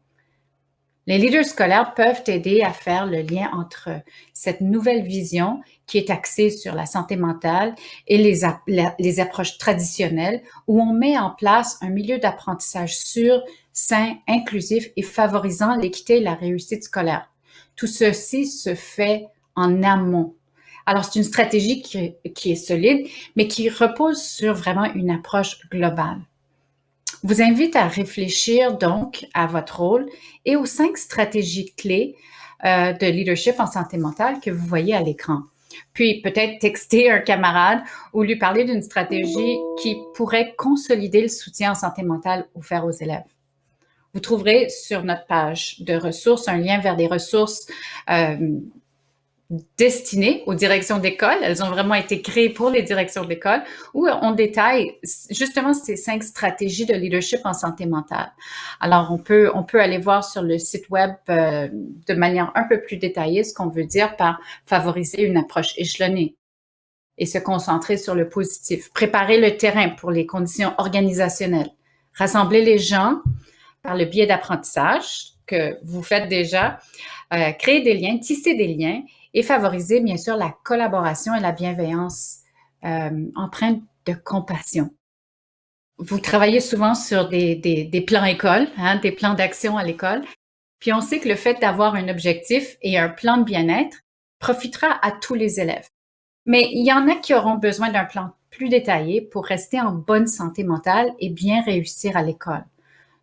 Les leaders scolaires peuvent aider à faire le lien entre cette nouvelle vision qui est axée sur la santé mentale et les approches traditionnelles où on met en place un milieu d'apprentissage sûr, sain, inclusif et favorisant l'équité et la réussite scolaire. Tout ceci se fait en amont. Alors, c'est une stratégie qui est solide, mais qui repose sur vraiment une approche globale. Je vous invite à réfléchir donc à votre rôle et aux 5 stratégies clés de leadership en santé mentale que vous voyez à l'écran. Puis peut-être texter un camarade ou lui parler d'une stratégie qui pourrait consolider le soutien en santé mentale offert aux élèves. Vous trouverez sur notre page de ressources un lien vers des ressources destinées aux directions d'école. Elles ont vraiment été créées pour les directions d'école où on détaille justement ces 5 stratégies de leadership en santé mentale. Alors, on peut aller voir sur le site web de manière un peu plus détaillée ce qu'on veut dire par favoriser une approche échelonnée et se concentrer sur le positif. Préparer le terrain pour les conditions organisationnelles. Rassembler les gens par le biais d'apprentissage que vous faites déjà. Créer des liens, tisser des liens et favoriser, bien sûr, la collaboration et la bienveillance empreinte de compassion. Vous travaillez souvent sur des plans école, hein, des plans d'action à l'école. Puis on sait que le fait d'avoir un objectif et un plan de bien-être profitera à tous les élèves. Mais il y en a qui auront besoin d'un plan plus détaillé pour rester en bonne santé mentale et bien réussir à l'école.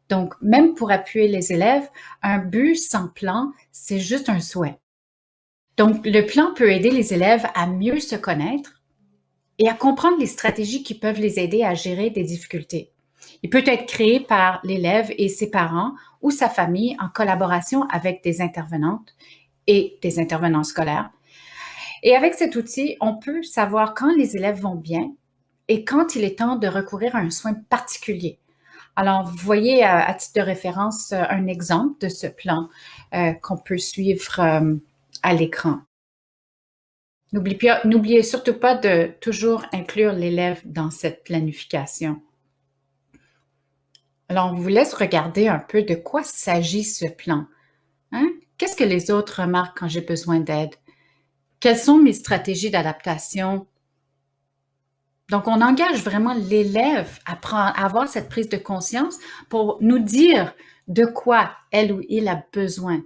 Donc, même pour appuyer les élèves, un but sans plan, c'est juste un souhait. Donc, le plan peut aider les élèves à mieux se connaître et à comprendre les stratégies qui peuvent les aider à gérer des difficultés. Il peut être créé par l'élève et ses parents ou sa famille en collaboration avec des intervenantes et des intervenants scolaires. Et avec cet outil, on peut savoir quand les élèves vont bien et quand il est temps de recourir à un soin particulier. Alors, vous voyez à titre de référence un exemple de ce plan qu'on peut suivre à l'écran. N'oubliez surtout pas de toujours inclure l'élève dans cette planification. Alors, on vous laisse regarder un peu de quoi s'agit ce plan. Hein? Qu'est-ce que les autres remarquent quand j'ai besoin d'aide? Quelles sont mes stratégies d'adaptation? Donc, on engage vraiment l'élève à avoir cette prise de conscience pour nous dire de quoi elle ou il a besoin.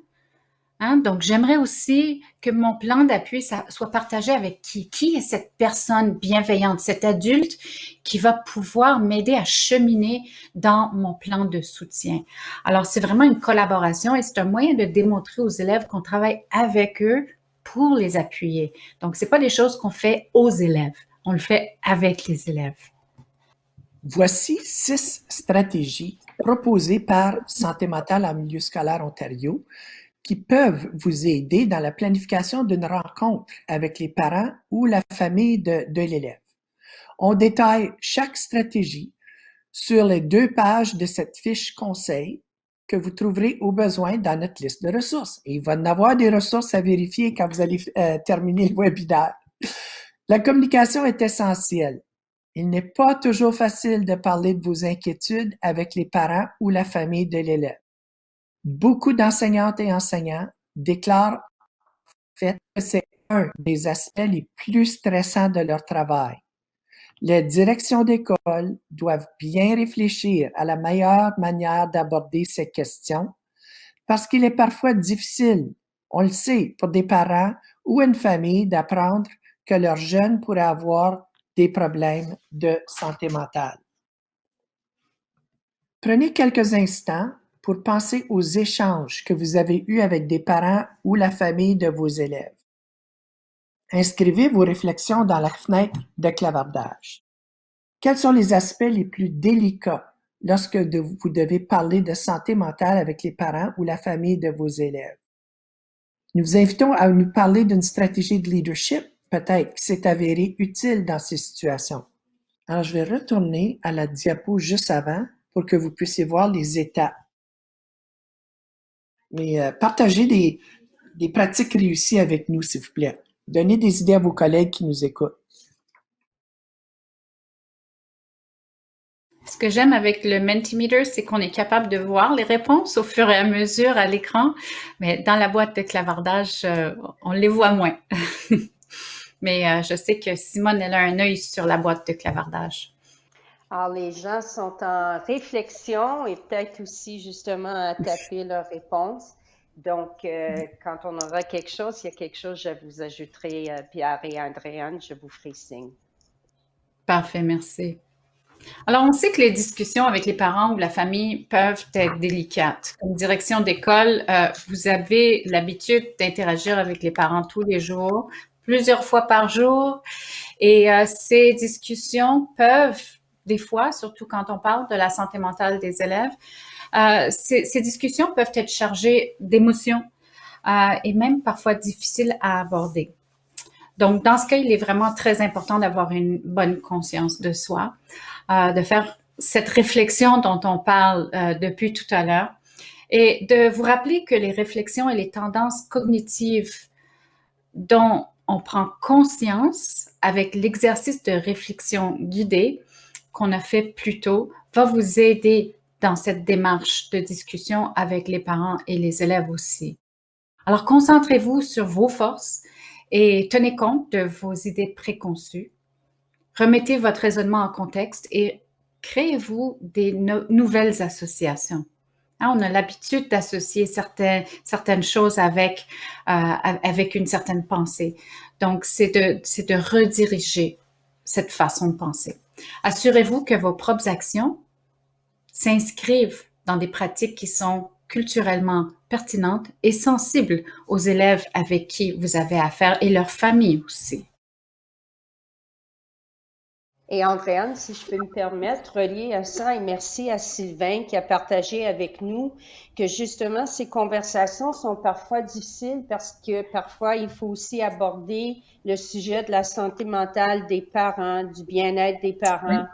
Hein? Donc, j'aimerais aussi que mon plan d'appui soit partagé avec qui? Qui est cette personne bienveillante, cet adulte qui va pouvoir m'aider à cheminer dans mon plan de soutien? Alors, c'est vraiment une collaboration et c'est un moyen de démontrer aux élèves qu'on travaille avec eux pour les appuyer. Donc, c'est pas des choses qu'on fait aux élèves, on le fait avec les élèves. Voici 6 stratégies proposées par Santé mentale en milieu scolaire Ontario qui peuvent vous aider dans la planification d'une rencontre avec les parents ou la famille de l'élève. On détaille chaque stratégie sur les 2 pages de cette fiche conseil que vous trouverez au besoin dans notre liste de ressources. Et il va y en avoir des ressources à vérifier quand vous allez terminer le webinaire. La communication est essentielle. Il n'est pas toujours facile de parler de vos inquiétudes avec les parents ou la famille de l'élève. Beaucoup d'enseignantes et enseignants déclarent en fait que c'est un des aspects les plus stressants de leur travail. Les directions d'école doivent bien réfléchir à la meilleure manière d'aborder ces questions parce qu'il est parfois difficile, on le sait, pour des parents ou une famille d'apprendre que leur jeune pourrait avoir des problèmes de santé mentale. Prenez quelques instants pour penser aux échanges que vous avez eus avec des parents ou la famille de vos élèves. Inscrivez vos réflexions dans la fenêtre de clavardage. Quels sont les aspects les plus délicats lorsque vous devez parler de santé mentale avec les parents ou la famille de vos élèves? Nous vous invitons à nous parler d'une stratégie de leadership, peut-être, qui s'est avérée utile dans ces situations. Alors, je vais retourner à la diapo juste avant pour que vous puissiez voir les étapes. Mais partagez des pratiques réussies avec nous, s'il vous plaît. Donnez des idées à vos collègues qui nous écoutent. Ce que j'aime avec le Mentimeter, c'est qu'on est capable de voir les réponses au fur et à mesure à l'écran, mais dans la boîte de clavardage, on les voit moins. Mais je sais que Simone, elle a un œil sur la boîte de clavardage. Alors, les gens sont en réflexion et peut-être aussi justement à taper leurs réponses. Donc, quand on aura quelque chose, s'il y a quelque chose, je vous ajouterai, Pierre et Andréane, je vous ferai signe. Parfait, merci. Alors, on sait que les discussions avec les parents ou la famille peuvent être délicates. Comme direction d'école, vous avez l'habitude d'interagir avec les parents tous les jours, plusieurs fois par jour, et ces discussions peuvent, des fois, surtout quand on parle de la santé mentale des élèves, ces discussions peuvent être chargées d'émotions et même parfois difficiles à aborder. Donc, dans ce cas, il est vraiment très important d'avoir une bonne conscience de soi, de faire cette réflexion dont on parle depuis tout à l'heure et de vous rappeler que les réflexions et les tendances cognitives dont on prend conscience avec l'exercice de réflexion guidée qu'on a fait plus tôt va vous aider dans cette démarche de discussion avec les parents et les élèves aussi. Alors, concentrez-vous sur vos forces et tenez compte de vos idées préconçues. Remettez votre raisonnement en contexte et créez-vous des nouvelles associations. Hein, on a l'habitude d'associer certaines choses avec une certaine pensée. Donc, c'est de rediriger cette façon de penser. Assurez-vous que vos propres actions s'inscrivent dans des pratiques qui sont culturellement pertinentes et sensibles aux élèves avec qui vous avez affaire et leur famille aussi. Et Andréane, si je peux me permettre, relié à ça, et merci à Sylvain qui a partagé avec nous que justement ces conversations sont parfois difficiles parce que parfois il faut aussi aborder le sujet de la santé mentale des parents, du bien-être des parents.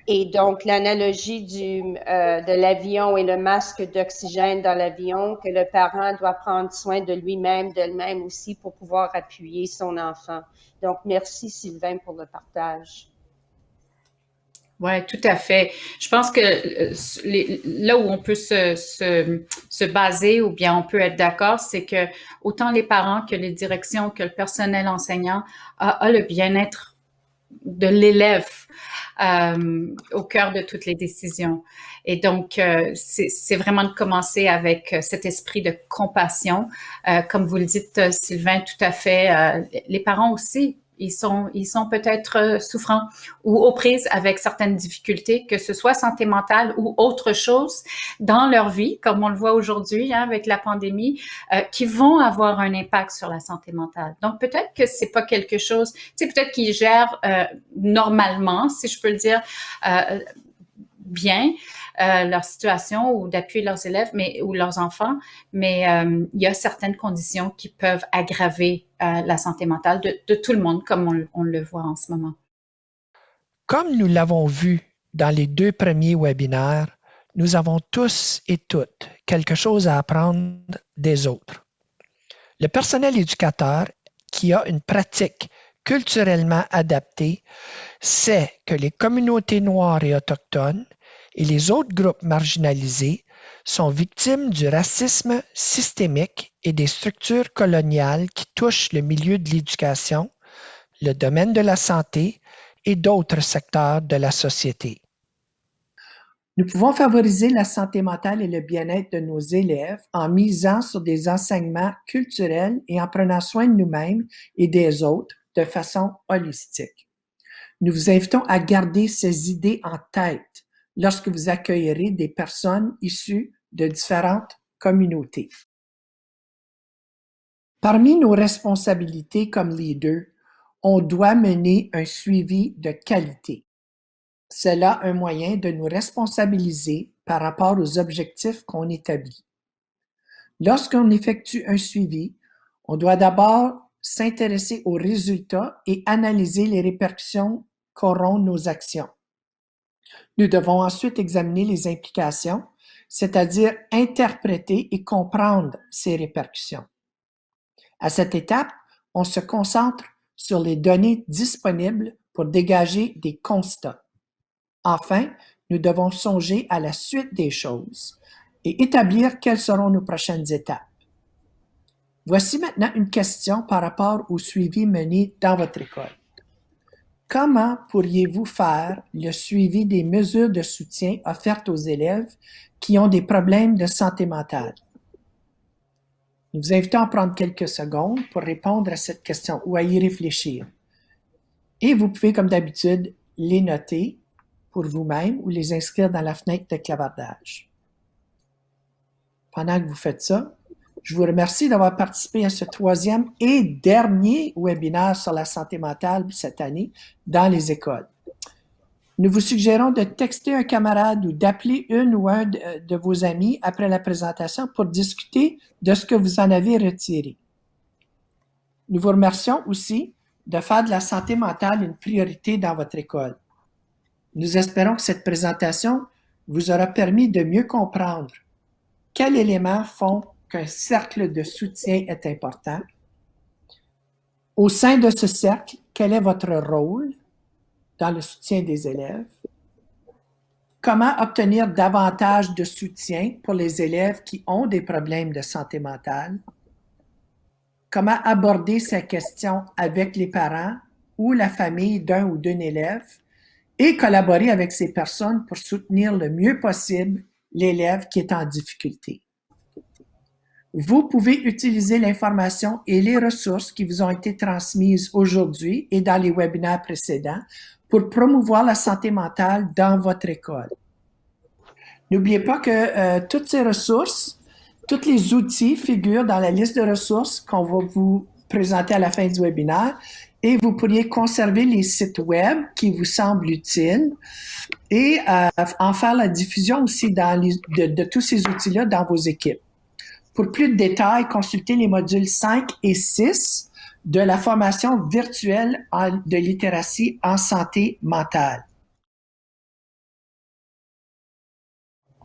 Et donc l'analogie de l'avion et le masque d'oxygène dans l'avion, que le parent doit prendre soin de lui-même, d'elle-même aussi pour pouvoir appuyer son enfant. Donc merci Sylvain pour le partage. Oui, tout à fait. Je pense que là où on peut se baser ou bien on peut être d'accord, c'est que autant les parents que les directions, que le personnel enseignant a le bien-être de l'élève au cœur de toutes les décisions. Et donc, c'est vraiment de commencer avec cet esprit de compassion. Comme vous le dites, Sylvain, tout à fait, les parents aussi. Ils sont peut-être souffrants ou aux prises avec certaines difficultés, que ce soit santé mentale ou autre chose dans leur vie, comme on le voit aujourd'hui avec la pandémie, qui vont avoir un impact sur la santé mentale. Donc peut-être que c'est pas quelque chose, tu sais, peut-être qu'ils gèrent normalement, si je peux le dire, bien leur situation ou d'appuyer leurs élèves ou leurs enfants, mais il y a certaines conditions qui peuvent aggraver la santé mentale de tout le monde, comme on le voit en ce moment. Comme nous l'avons vu dans les 2 premiers webinaires, nous avons tous et toutes quelque chose à apprendre des autres. Le personnel éducateur qui a une pratique culturellement adaptée sait que les communautés noires et autochtones et les autres groupes marginalisés sont victimes du racisme systémique et des structures coloniales qui touchent le milieu de l'éducation, le domaine de la santé et d'autres secteurs de la société. Nous pouvons favoriser la santé mentale et le bien-être de nos élèves en misant sur des enseignements culturels et en prenant soin de nous-mêmes et des autres de façon holistique. Nous vous invitons à garder ces idées en tête lorsque vous accueillerez des personnes issues de différentes communautés. Parmi nos responsabilités comme leaders, on doit mener un suivi de qualité. C'est là un moyen de nous responsabiliser par rapport aux objectifs qu'on établit. Lorsqu'on effectue un suivi, on doit d'abord s'intéresser aux résultats et analyser les répercussions qu'auront nos actions. Nous devons ensuite examiner les implications, c'est-à-dire interpréter et comprendre ces répercussions. À cette étape, on se concentre sur les données disponibles pour dégager des constats. Enfin, nous devons songer à la suite des choses et établir quelles seront nos prochaines étapes. Voici maintenant une question par rapport au suivi mené dans votre école. Comment pourriez-vous faire le suivi des mesures de soutien offertes aux élèves qui ont des problèmes de santé mentale? Nous vous invitons à prendre quelques secondes pour répondre à cette question ou à y réfléchir. Et vous pouvez, comme d'habitude, les noter pour vous-même ou les inscrire dans la fenêtre de clavardage. Pendant que vous faites ça, je vous remercie d'avoir participé à ce 3e et dernier webinaire sur la santé mentale cette année dans les écoles. Nous vous suggérons de texter un camarade ou d'appeler une ou un de vos amis après la présentation pour discuter de ce que vous en avez retiré. Nous vous remercions aussi de faire de la santé mentale une priorité dans votre école. Nous espérons que cette présentation vous aura permis de mieux comprendre quels éléments font qu'un cercle de soutien est important. Au sein de ce cercle, quel est votre rôle dans le soutien des élèves? Comment obtenir davantage de soutien pour les élèves qui ont des problèmes de santé mentale? Comment aborder ces questions avec les parents ou la famille d'un ou d'une élève et collaborer avec ces personnes pour soutenir le mieux possible l'élève qui est en difficulté? Vous pouvez utiliser l'information et les ressources qui vous ont été transmises aujourd'hui et dans les webinaires précédents pour promouvoir la santé mentale dans votre école. N'oubliez pas que toutes ces ressources, tous les outils figurent dans la liste de ressources qu'on va vous présenter à la fin du webinaire et vous pourriez conserver les sites web qui vous semblent utiles et en faire la diffusion aussi de tous ces outils-là dans vos équipes. Pour plus de détails, consultez les modules 5 et 6 de la formation virtuelle de littératie en santé mentale.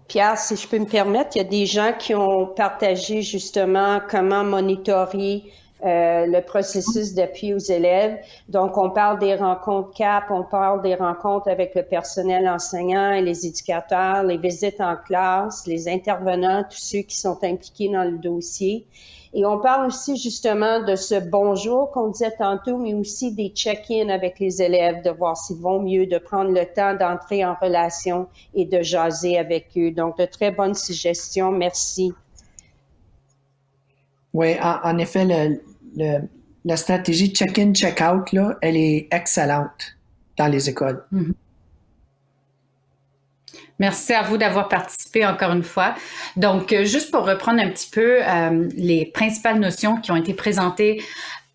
Pierre, si je peux me permettre, il y a des gens qui ont partagé justement comment monitorer le processus d'appui aux élèves. Donc, on parle des rencontres CAP, on parle des rencontres avec le personnel enseignant et les éducateurs, les visites en classe, les intervenants, tous ceux qui sont impliqués dans le dossier. Et on parle aussi justement de ce bonjour qu'on disait tantôt, mais aussi des check-in avec les élèves, de voir s'ils vont mieux, de prendre le temps d'entrer en relation et de jaser avec eux. Donc, de très bonnes suggestions. Merci. Oui, en effet, la stratégie check-in, check-out, là, elle est excellente dans les écoles. Mm-hmm. Merci à vous d'avoir participé encore une fois. Donc, juste pour reprendre un petit peu les principales notions qui ont été présentées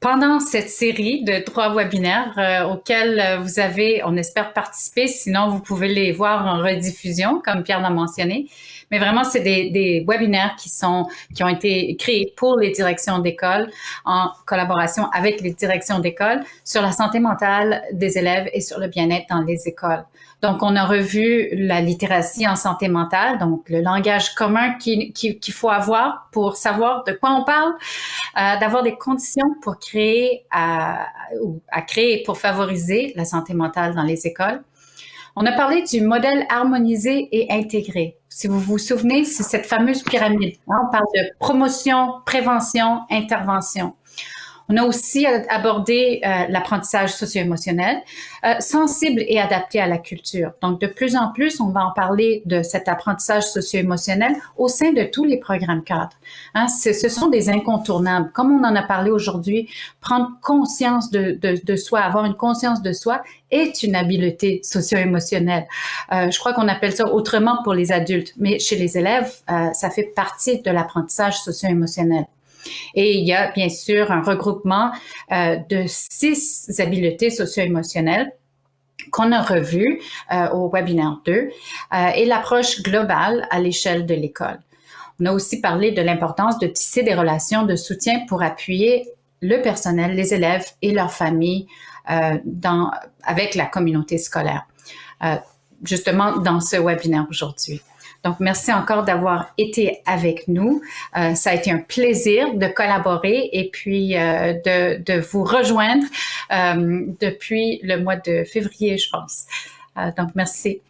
pendant cette série de 3 webinaires auxquels vous avez, on espère, participé. Sinon, vous pouvez les voir en rediffusion, comme Pierre l'a mentionné. Mais vraiment, c'est des webinaires qui ont été créés pour les directions d'école en collaboration avec les directions d'école sur la santé mentale des élèves et sur le bien-être dans les écoles. Donc, on a revu la littératie en santé mentale, donc le langage commun qu'il faut avoir pour savoir de quoi on parle, d'avoir des conditions pour créer pour favoriser la santé mentale dans les écoles. On a parlé du modèle harmonisé et intégré. Si vous vous souvenez, c'est cette fameuse pyramide. On parle de promotion, prévention, intervention. On a aussi abordé l'apprentissage socio-émotionnel, sensible et adapté à la culture. Donc, de plus en plus, on va en parler de cet apprentissage socio-émotionnel au sein de tous les programmes cadres. Hein, ce sont des incontournables. Comme on en a parlé aujourd'hui, prendre conscience de soi, avoir une conscience de soi est une habileté socio-émotionnelle. Je crois qu'on appelle ça autrement pour les adultes, mais chez les élèves, ça fait partie de l'apprentissage socio-émotionnel. Et il y a bien sûr un regroupement de 6 habiletés socio-émotionnelles qu'on a revues au webinaire 2 et l'approche globale à l'échelle de l'école. On a aussi parlé de l'importance de tisser des relations de soutien pour appuyer le personnel, les élèves et leurs familles avec la communauté scolaire, justement dans ce webinaire aujourd'hui. Donc, merci encore d'avoir été avec nous. Ça a été un plaisir de collaborer et puis de vous rejoindre depuis le mois de février, je pense. Donc, merci.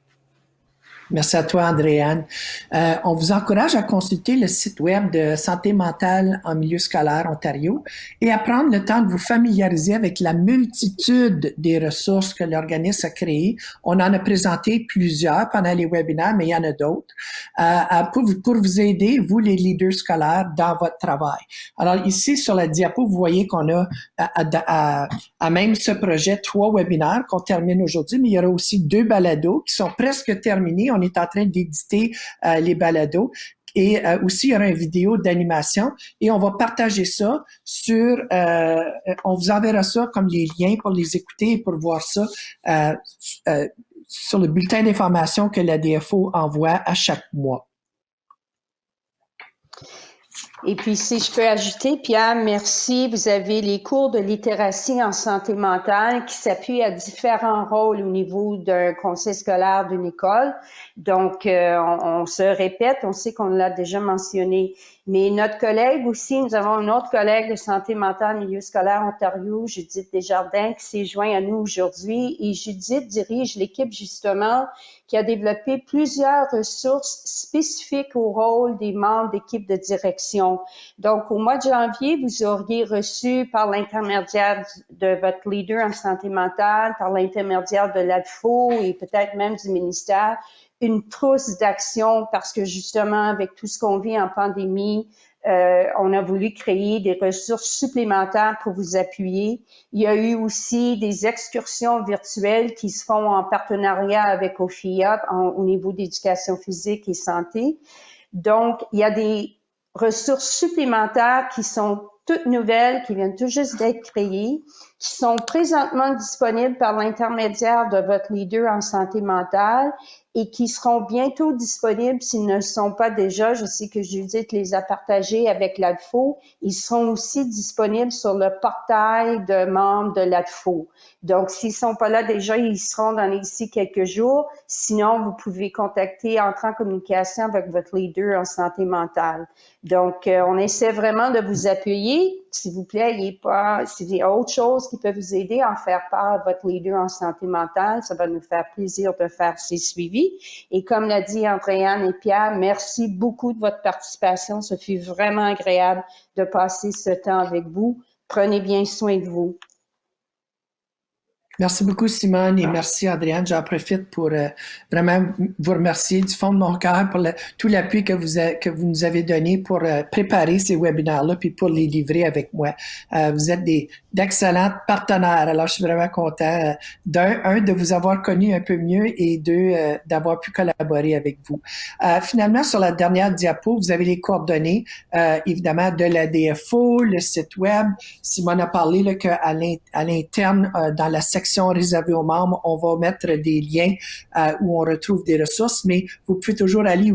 Merci à toi, Andréane. On vous encourage à consulter le site web de Santé mentale en milieu scolaire Ontario et à prendre le temps de vous familiariser avec la multitude des ressources que l'organisme a créées. On en a présenté plusieurs pendant les webinaires, mais il y en a d'autres, pour vous aider, vous les leaders scolaires, dans votre travail. Alors ici, sur la diapo, vous voyez qu'on a à même ce projet 3 webinaires qu'on termine aujourd'hui, mais il y aura aussi 2 balados qui sont presque terminés. On est en train d'éditer les balados et aussi il y aura une vidéo d'animation et on va partager ça on vous enverra ça comme les liens pour les écouter et pour voir ça sur le bulletin d'information que la DFO envoie à chaque mois. Et puis, si je peux ajouter, Pierre, merci. Vous avez les cours de littératie en santé mentale qui s'appuient à différents rôles au niveau d'un conseil scolaire d'une école. Donc, on se répète, on sait qu'on l'a déjà mentionné. Mais notre collègue aussi, nous avons une autre collègue de santé mentale milieu scolaire Ontario, Judith Desjardins, qui s'est joint à nous aujourd'hui. Et Judith dirige l'équipe, justement, qui a développé plusieurs ressources spécifiques au rôle des membres d'équipe de direction. Donc, au mois de janvier, vous auriez reçu par l'intermédiaire de votre leader en santé mentale, par l'intermédiaire de l'ADFO et peut-être même du ministère, une trousse d'action parce que justement, avec tout ce qu'on vit en pandémie, on a voulu créer des ressources supplémentaires pour vous appuyer. Il y a eu aussi des excursions virtuelles qui se font en partenariat avec OFIA au niveau d'éducation physique et santé. Donc, il y a des ressources supplémentaires qui sont toutes nouvelles, qui viennent tout juste d'être créées, qui sont présentement disponibles par l'intermédiaire de votre leader en santé mentale et qui seront bientôt disponibles s'ils ne le sont pas déjà. Je sais que Judith les a partagés avec l'ADFO. Ils seront aussi disponibles sur le portail de membres de l'ADFO. Donc, s'ils sont pas là déjà, ils seront dans d'ici quelques jours. Sinon, vous pouvez contacter, entrer en communication avec votre leader en santé mentale. Donc, on essaie vraiment de vous appuyer. S'il vous plaît, s'il y a autre chose qui peut vous aider à en faire part à votre leader en santé mentale, ça va nous faire plaisir de faire ces suivis. Et comme l'a dit Andréane et Pierre, merci beaucoup de votre participation. Ce fut vraiment agréable de passer ce temps avec vous. Prenez bien soin de vous. Merci beaucoup, Simone, et merci, Andréane. J'en profite pour vraiment vous remercier du fond de mon cœur pour tout l'appui que vous nous avez donné pour préparer ces webinaires-là puis pour les livrer avec moi. Vous êtes d'excellents partenaires. Alors, je suis vraiment content, de vous avoir connu un peu mieux et d'avoir pu collaborer avec vous. Finalement, sur la dernière diapo, vous avez les coordonnées, évidemment, de la DFO, le site web. Simone a parlé là, qu'à l'interne, dans la section réservée aux membres, on va mettre des liens où on retrouve des ressources, mais vous pouvez toujours aller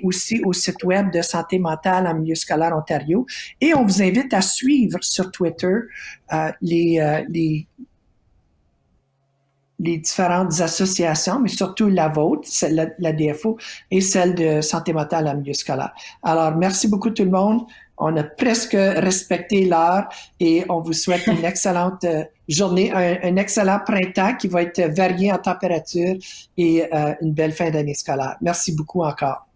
aussi au site web de Santé mentale en milieu scolaire Ontario. Et on vous invite à suivre sur Twitter les différentes associations, mais surtout la vôtre, la DFO, et celle de Santé mentale en milieu scolaire. Alors, merci beaucoup tout le monde. On a presque respecté l'heure et on vous souhaite une excellente journée, un excellent printemps qui va être varié en température et une belle fin d'année scolaire. Merci beaucoup encore.